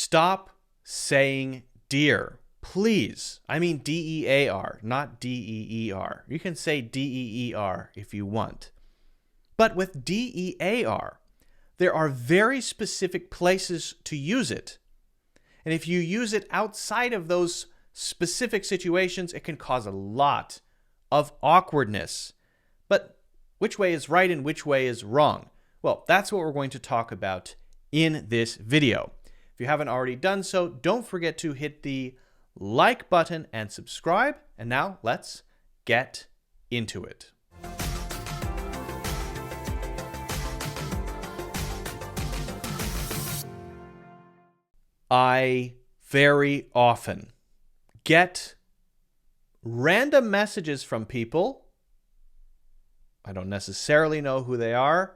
Stop saying dear. Please. I mean D-E-A-R, not D-E-E-R. You can say D-E-E-R if you want. But with D-E-A-R, there are very specific places to use it. And if you use it outside of those specific situations, it can cause a lot of awkwardness. But which way is right and which way is wrong? Well, that's what we're going to talk about in this video. If you haven't already done so, don't forget to hit the like button and subscribe. And now let's get into it. I very often get random messages from people. I don't necessarily know who they are,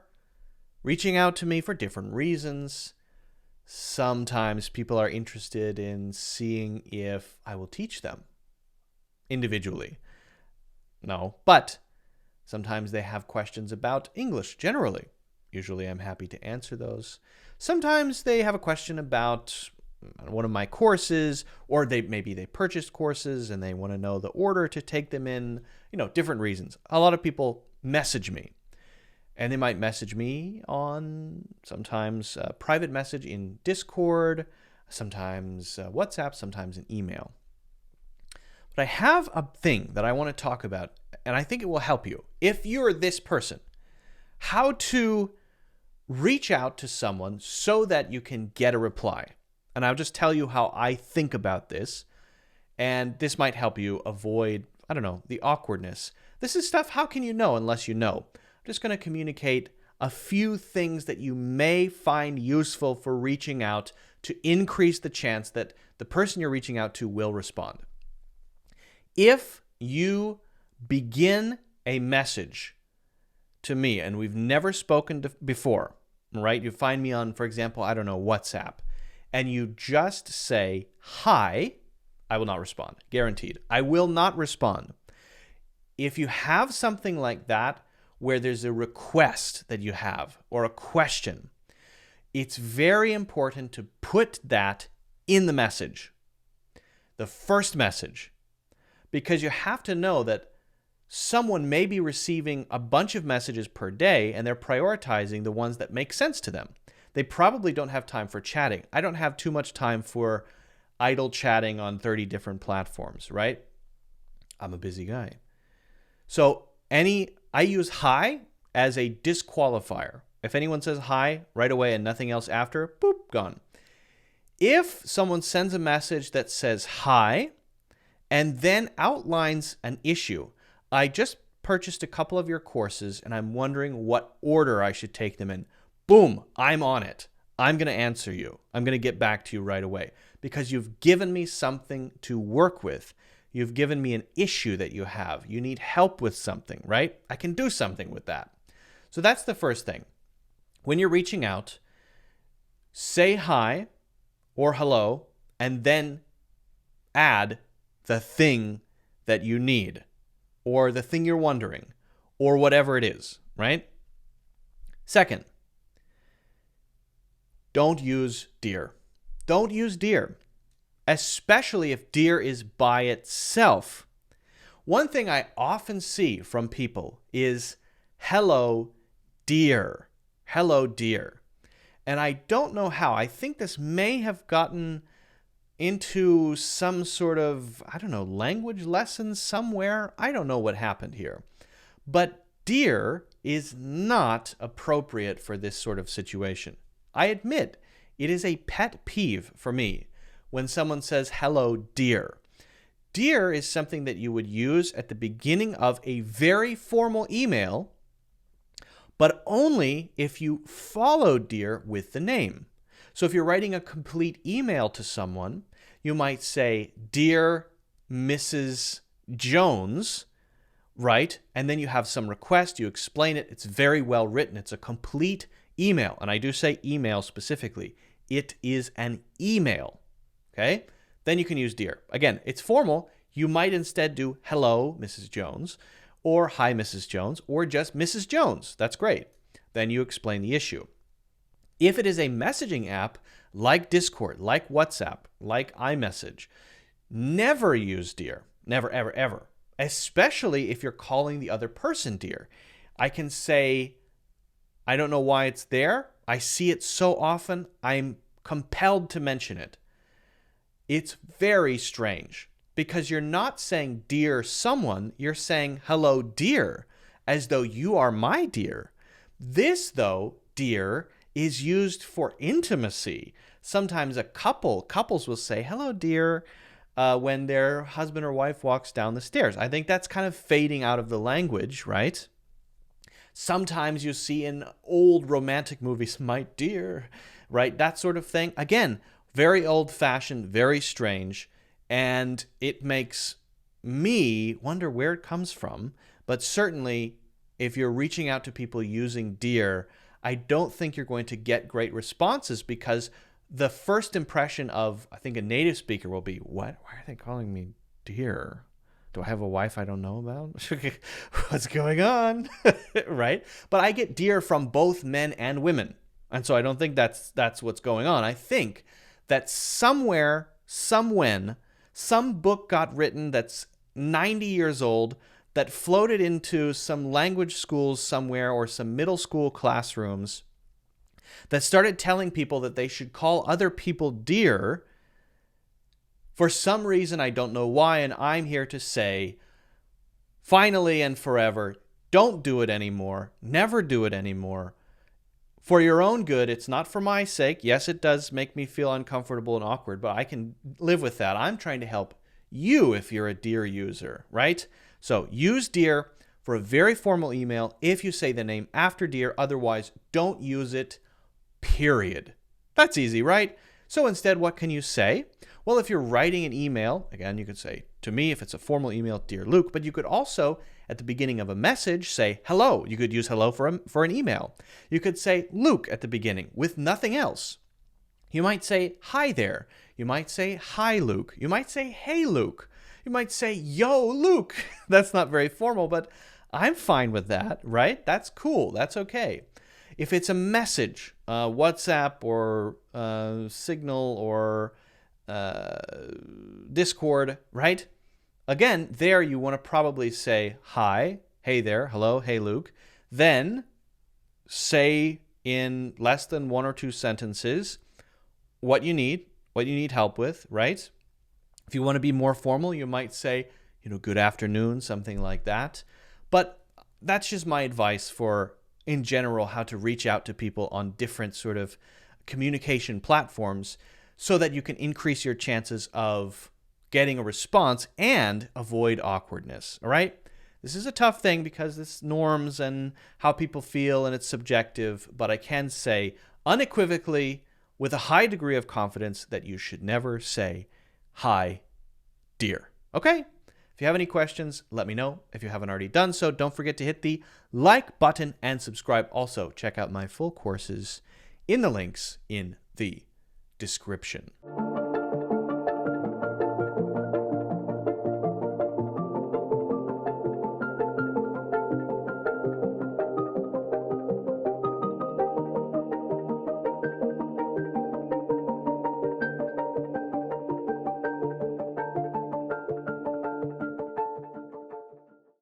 reaching out to me for different reasons. Sometimes people are interested in seeing if I will teach them individually. No, but sometimes they have questions about English generally. Usually I'm happy to answer those. Sometimes they have a question about one of my courses, or maybe they purchased courses and they want to know the order to take them in, different reasons. A lot of people message me. And they might message me on sometimes a private message in Discord, sometimes WhatsApp, sometimes an email. But I have a thing that I want to talk about, and I think it will help you. If you're this person, how to reach out to someone so that you can get a reply. And I'll just tell you how I think about this. And this might help you avoid, the awkwardness. This is stuff, how can you know unless you know? I'm just going to communicate a few things that you may find useful for reaching out to increase the chance that the person you're reaching out to will respond. If you begin a message to me and we've never spoken before, right? You find me on, for example, WhatsApp, and you just say, hi, I will not respond. Guaranteed. I will not respond. If you have something like that, where there's a request that you have or a question, it's very important to put that in the message, the first message, because you have to know that someone may be receiving a bunch of messages per day and they're prioritizing the ones that make sense to them. They probably don't have time for chatting. I don't have too much time for idle chatting on 30 different platforms, right? I'm a busy guy. So I use hi as a disqualifier. If anyone says hi right away and nothing else after, boop, gone. If someone sends a message that says hi and then outlines an issue, I just purchased a couple of your courses and I'm wondering what order I should take them in. Boom, I'm on it. I'm going to answer you. I'm going to get back to you right away because you've given me something to work with. You've given me an issue that you have. You need help with something, right? I can do something with that. So that's the first thing. When you're reaching out, say hi or hello, and then add the thing that you need or the thing you're wondering or whatever it is, right? Second, don't use dear. Don't use dear. Especially if dear is by itself. One thing I often see from people is hello, dear. Hello, dear. And I don't know how. I think this may have gotten into some sort of, language lesson somewhere. I don't know what happened here. But dear is not appropriate for this sort of situation. I admit it is a pet peeve for me when someone says, hello, dear. Dear is something that you would use at the beginning of a very formal email, but only if you follow dear with the name. So if you're writing a complete email to someone, you might say, Dear Mrs. Jones, right? And then you have some request, you explain it, it's very well written, it's a complete email. And I do say email specifically. It is an email. Okay, then you can use dear. Again, it's formal. You might instead do hello, Mrs. Jones, or hi, Mrs. Jones, or just Mrs. Jones. That's great. Then you explain the issue. If it is a messaging app like Discord, like WhatsApp, like iMessage, never use dear. Never, ever, ever. Especially if you're calling the other person dear. I can say, I don't know why it's there. I see it so often, I'm compelled to mention it. It's very strange because you're not saying dear someone, you're saying hello dear, as though you are my dear. This, though, dear, is used for intimacy. Sometimes couples will say hello dear when their husband or wife walks down the stairs. I think that's kind of fading out of the language, right? Sometimes you see in old romantic movies, my dear, right? That sort of thing. Again, very old-fashioned, very strange, and it makes me wonder where it comes from. But certainly, if you're reaching out to people using dear, I don't think you're going to get great responses because the first impression of, I think, a native speaker will be, what? Why are they calling me dear? Do I have a wife I don't know about? What's going on? Right? But I get dear from both men and women. And so I don't think that's what's going on. I think that somewhere, somewhen, some book got written that's 90 years old that floated into some language schools somewhere or some middle school classrooms that started telling people that they should call other people dear for some reason. I don't know why, and I'm here to say, finally and forever, don't do it anymore. Never do it anymore. For your own good, it's not for my sake. Yes, it does make me feel uncomfortable and awkward, but I can live with that. I'm trying to help you if you're a dear user, right? So use dear for a very formal email if you say the name after dear. Otherwise, don't use it, period. That's easy, right? So instead, what can you say? Well, if you're writing an email, again, you could say to me, if it's a formal email, dear Luke, but you could also, at the beginning of a message, say hello. You could use hello for an email. You could say Luke at the beginning with nothing else. You might say hi there. You might say hi, Luke. You might say hey, Luke. You might say yo, Luke. That's not very formal, but I'm fine with that, right? That's cool. That's okay. If it's a message, WhatsApp or Signal or Discord, right? Again, there you want to probably say hi, hey there, hello, hey Luke. Then say in less than one or two sentences what you need help with, right? If you want to be more formal, you might say, good afternoon, something like that. But that's just my advice for, in general, how to reach out to people on different sort of communication platforms so that you can increase your chances of getting a response and avoid awkwardness, all right? This is a tough thing because it's norms and how people feel and it's subjective, but I can say unequivocally with a high degree of confidence that you should never say hi, dear, okay? If you have any questions, let me know. If you haven't already done so, don't forget to hit the like button and subscribe. Also, check out my full courses in the links in the description.